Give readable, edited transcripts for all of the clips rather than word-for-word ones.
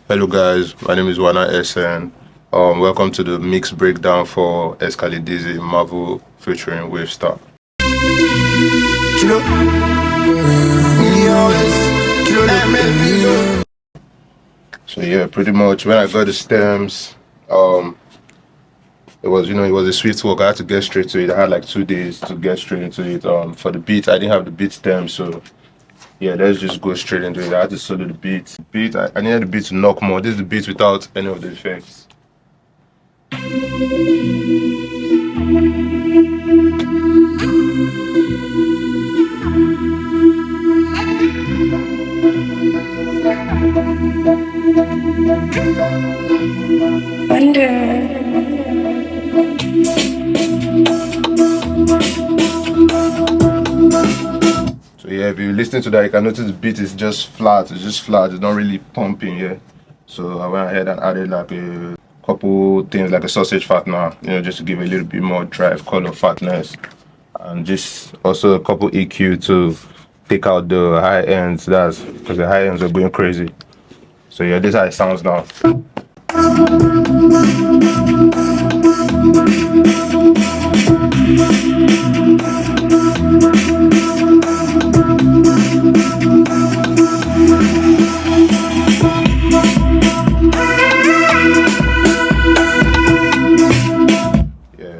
Hello guys, my name is Wana SN. Welcome to the mix breakdown for Escaladizzy Mavo featuring Wavestar. So yeah, pretty much when I got the stems, it was a swift walk. I had to get straight to it. I had like 2 days to get straight into it. For the beat, I didn't have the beat stem, so yeah, let's just go straight into it. I had to solo the beat. I needed the beat to knock more. This is the beat without any of the effects. So yeah, if you listen to that, you can notice the beat is just flat. It's just flat. It's not really pumping. Yeah. So I went ahead and added like a couple things like a sausage fattener, just to give a little bit more drive, color, fatness, and just also a couple EQ to take out the high ends. That's because the high ends are going crazy. So yeah, this is how it sounds now.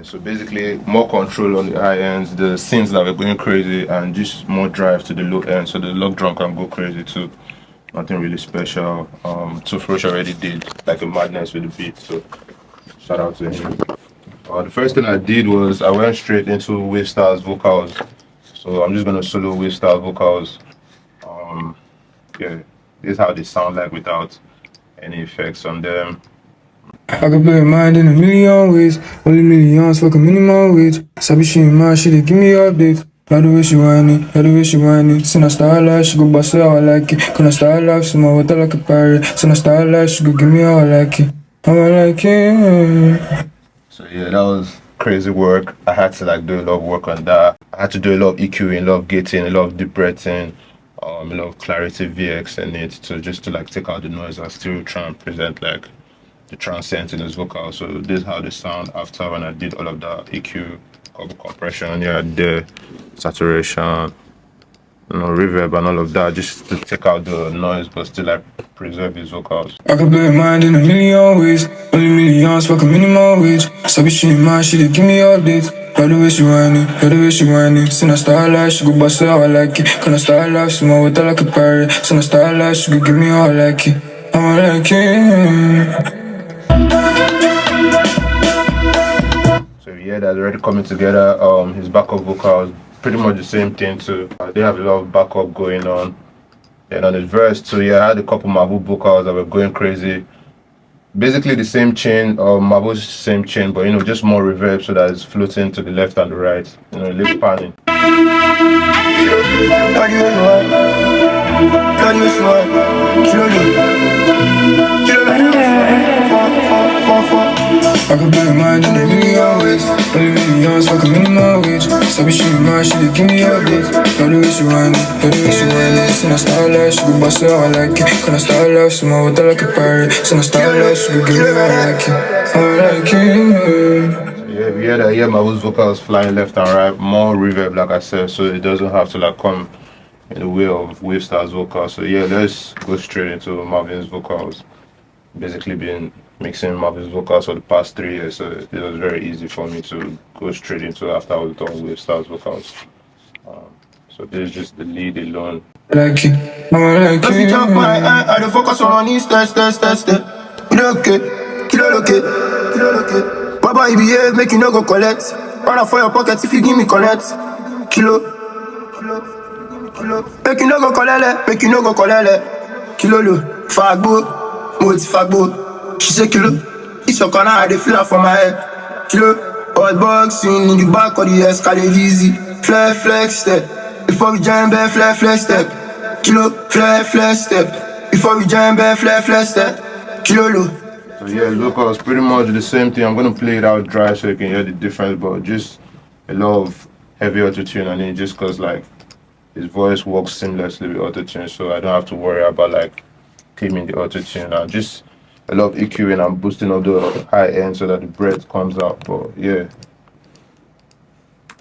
So basically more control on the high ends, the synths that were going crazy, and just more drive to the low end so the log drum can go crazy too. Nothing really special. Toothbrush already did like a madness with the beat, so shout out to him. The first thing I did was I went straight into Wavestar's vocals. So I'm just gonna solo Wavestar vocals. Yeah, this is how they sound like without any effects on them. I can blow your mind in a million ways. Only millions fuck a minimum wage. Sabi she in my shit, give me update. Love the way she whine it, love the way she whine it. Send a star life, she go bust it how I like it. Can I star life, so my water like a pirate. Send a star life, she go give me how I like it. How I like it. So yeah, that was crazy work. I had to like do a lot of work on that. I had to do a lot of EQing, a lot of gating, a lot of deep breathing, a lot of clarity VX in it to like take out the noise and still try and present like the transcend in his vocal. So this is how they sound after when I did all of that EQ, couple compression, yeah, the saturation, reverb and all of that, just to take out the noise but still like preserve his vocals. I can blow your mind in a million ways. Only millions fuck a minimum wage. Sabi she in my shit, give me updates. Love the way she whine it, love the way she whine it. Send a star life, she go bust it how I like it. Can I star life, so my water like a pirate. Send a star life, she go give me how I like it. How I like it. So yeah, that's already coming together. His backup vocals, pretty much the same thing too. They have a lot of backup going on. And on his verse too, yeah, I had a couple Mavo vocals that were going crazy. Basically the same chain, Mavo's same chain, but just more reverb so that it's floating to the left and the right. Lip panning. I can blow your mind in a million ways. Only millions fuck a minimum wage. Sabi she in my shit, give me updates. Love the way she whine it, love the way she whine it. Send a star life, she go bust it how I like it. Can I star life, so my water like a pirate. Send a star life, she go give me how I like it. How I like it. Yeah, we hear that here Mavo's vocals flying left and right, more reverb like I said, so it doesn't have to like come in the way of Wavestar's vocals. So yeah, let's go straight into Marvin's vocals. Basically been mixing Marvin's vocals for the past 3 years, so it was very easy for me to go straight into after I was done with Wavestar's vocals. So this is just the lead alone. Like it, how I like it. If you jump my eye, I don't focus on money, step. Look it, look it. Baba, you behave, make you no go collect. Run out for your pocket if you give me collect. Kilo. Make you no go collect, Kilo, fagbo, moti fagbo. She say kilo, it's your corner, I dey feel her for my head. Kilo, hot boxing in the back of the Escaladizzy. Flex step, before we jam bed, flex step. Kilo, flex step, before we jam bed, flex step. Kilo. So yeah, vocals pretty much the same thing. I'm gonna play it out dry so you can hear the difference, but just a lot of heavy auto-tune on it, just cause like his voice works seamlessly with auto-tune, so I don't have to worry about like cleaning the auto tune and just a lot of EQing and boosting of the high end so that the breath comes out. But yeah,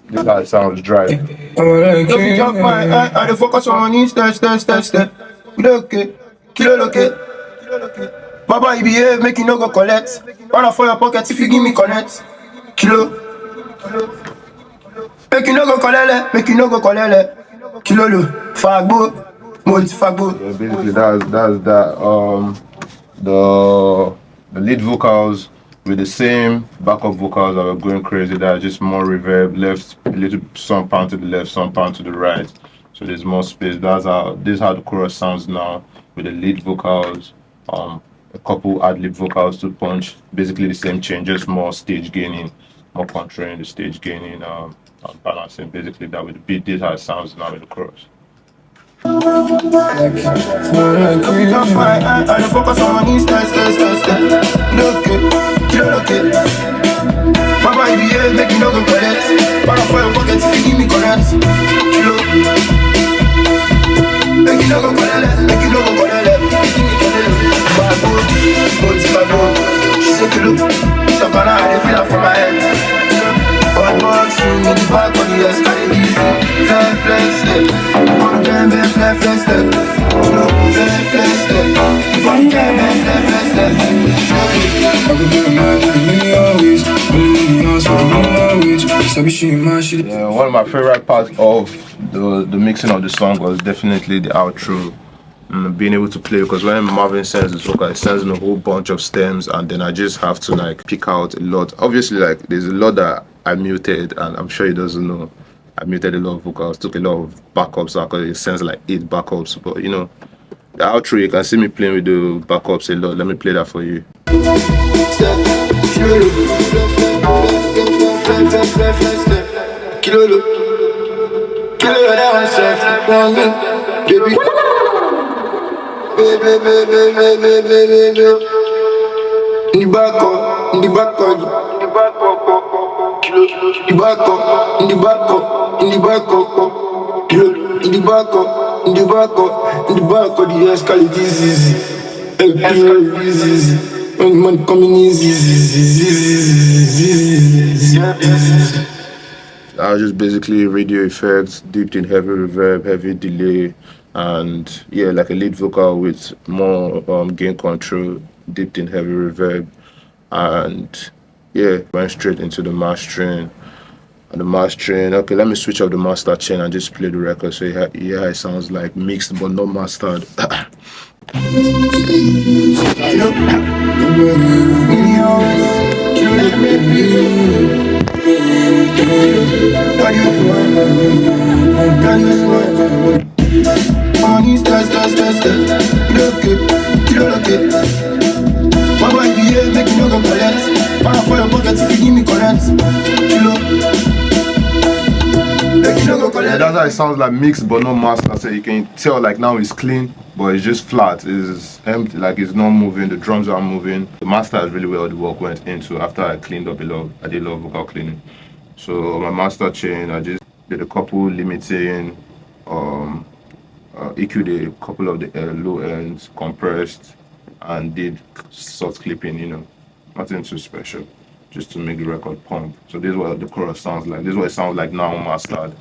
this how it sounds dry. Don't be jump my eye, I dey focus on money, step. Look it, kilo look it. Baba, you behave, make you no go collect. Run for your pocket if you give me connect. Kilo, make you no go collect. Kilo lo, fagbo, multi fagbo. Yeah, basically that's that. The lead vocals with the same backup vocals that were going crazy. That are just more reverb, left a little some pound to the left, some pound to the right. So there's more space. This is how the chorus sounds now with the lead vocals. A couple ad-lib vocals to punch. Basically the same change, just more stage gaining, more controlling the stage gaining, and balancing. Basically that with the beat. This is how it sounds now with the chorus. Don't be jump my eye, I dey focus on money, step. Look it, kilo look it. Baba, you behave, make you no go collect. Run for your pocket if you give me connect. Kilo, make you no go collect. Fagbo, multi fagbo. She say kilo, so can I dey feel her for my head. Hot boxing in the back of the Escaladizzy. Flex step, from Jambe, flex step. No, flex step, from Jambe, flex step. I could do it mad in a million ways. Only millions for the minimum wage. Sabi she my shit. Yeah, one of my favorite parts of the mixing of the song was definitely the outro. Being able to play, because when Marvin sends his vocal, he sends in a whole bunch of stems, and then I just have to like pick out a lot. Obviously, like there's a lot that I muted, and I'm sure he doesn't know. I muted a lot of vocals, took a lot of backups because it sends like 8 backups. But you know, the outro, you can see me playing with the backups a lot. Let me play that for you. In the back up, the Escaladizzy. When man coming easy. That was just basically radio effects, dipped in heavy reverb, heavy delay, and yeah, like a lead vocal with more gain control, dipped in heavy reverb, and yeah, went straight into the mastering. And the mastering, okay, let me switch up the master chain and just play the record. So yeah, it sounds like mixed but not mastered. Money, step. Look it. Baba, you behave, make you no go collect. Run for your pocket if you give me connect. Kilo, make you no go collect. That's how it sounds like mixed but not mastered. So you can tell like now it's clean, but it's just flat. It's empty, like it's not moving. The drums are moving. The master is really where all the work went into. After I cleaned up a lot, I did a lot of vocal cleaning. So my master chain, I just did a couple limiting, EQ'd a couple of the low ends, compressed, and did soft clipping. You know, nothing too special, just to make the record pump. So this is what the chorus sounds like. This is what it sounds like now mastered.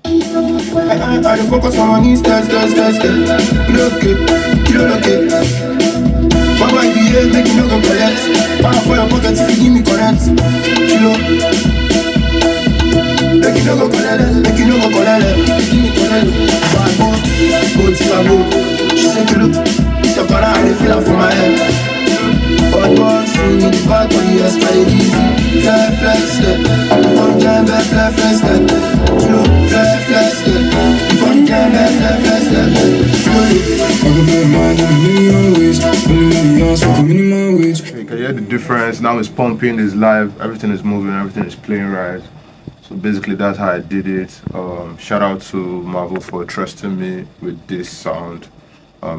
I dey focus on money, step. Look it, kilo look it. Baba, you behave, make you no go collect. Run for your pocket if you give me connect. Kilo, make you no go collect. Give me connect. Fagbo, multi fagbo. She say kilo, so can I dey feel her for my head. Hot boxing in the back of the Escaladizzy. Flex step, from Jambe, flex step. Kilo, flex step, from Jambe, flex step. I could do it mad in a million ways. Only millions for the minimum wage. You can hear the difference. Now it's pumping, it's live, everything is moving, everything is playing right. So basically that's how I did it. Shout out to Mavo for trusting me with this sound. I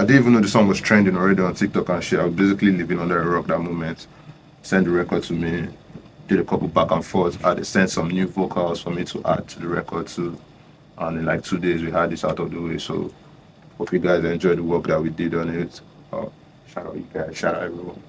didn't even know the song was trending already on TikTok and shit. I was basically living under a rock that moment. Sent the record to me, did a couple back and forth. I sent some new vocals for me to add to the record too. And in like 2 days we had this out of the way. So Hope you guys enjoyed the work that we did on it. Shout out you guys, shout out everyone.